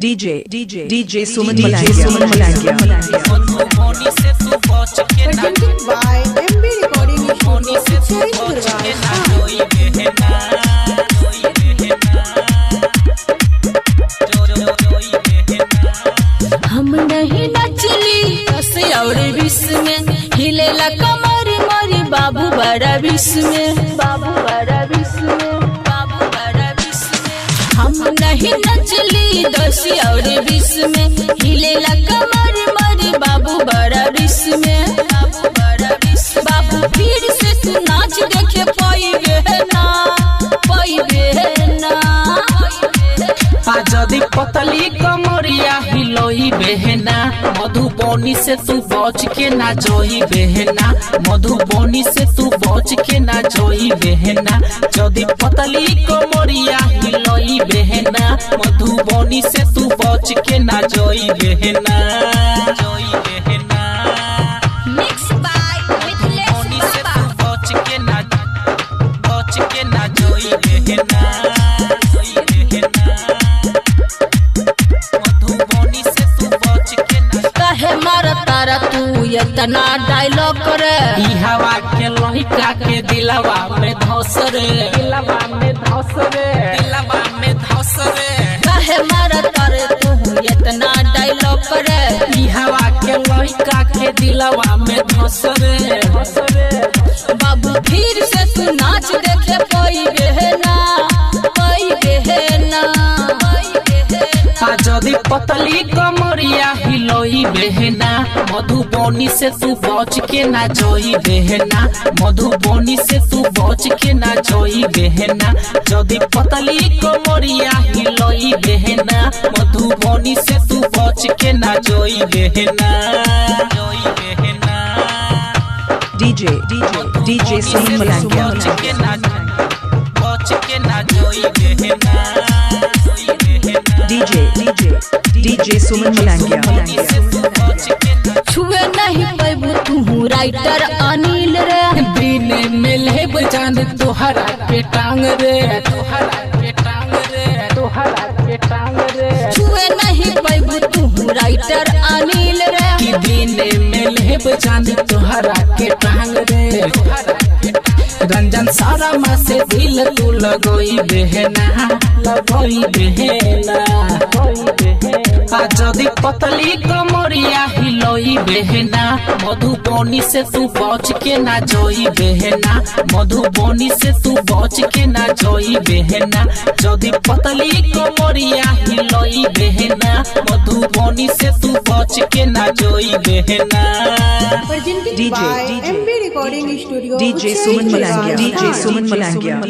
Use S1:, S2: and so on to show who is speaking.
S1: DJ Suman Malangia.
S2: Presented by MB Recording
S3: हम नहीं नचली कसे और विष में हिलेला कमर मरी बाबू बड़ा विष में बाबू बड़ा विष में बाबू बड़ा विष में हम नहीं नचली दसी और विष में हिलेला कमर मरी बाबू बड़ा विष में बाबू बड़ा विष बाबू फिर से तू नाच देखे पाइबे ना
S4: जदि पतली कमरिया हिलोई बहना मधुबनी से तू बच के ना जोई बहना मधुबनी से तू बच के ना जोई बहना जदि पतली कमरिया हिलोई बहना मधुबनी से तू बच के ना जोई बहना जोई बहना
S3: मिक्स बाय
S4: मधुबनी से तू बच के ना जोई बहना
S3: तारा तू इतना डायलॉग करे
S4: ई हवा के लहिका के दिलवा में धस रे दिलवा में धस रे दिलवा में धस रे
S3: काहे मारा तारे तू इतना डायलॉग करे
S4: ई हवा के लहिका के दिलवा में धस रे
S3: बाबू फिर से तू नाच देखे पाइबे ना
S4: जदि पतली कमरिया हिलोई बहना मधुबनी से तू बच के ना जोई बहना मधुबनी से तू बच के ना जोई बहना जदि पतली कमरिया हिलोई बहना मधुबनी से तू बच के ना जोई बहना जोई बहना
S1: DJ Suman Malangia.
S4: बच के ना जोई बहना
S1: DJ Suman Malangia.
S3: छुए नहीं पैबू तू राइटर अनिल रे
S4: दिन में लेब जान तोहरा के टांग रे तोहरा के टांग रे तोहरा के टांग रे
S3: छुए नहीं पैबू तू राइटर अनिल रे
S4: कि दिन में लेब जान तोहरा के टांग रे रंजन सारा मा से दिल तू लगोई बहना लगोई बहना जदि पतली कमरिया हिलोई बहना मधुबनी से तू बच के ना जोई बहना मधुबनी से तू बच के ना जोई बहना जदि पतली कमरिया हिलोई बहना मधुबनी से तू बच के ना जोई बहना
S2: Presented by MB Recording Studio
S1: DJ Suman Malangia.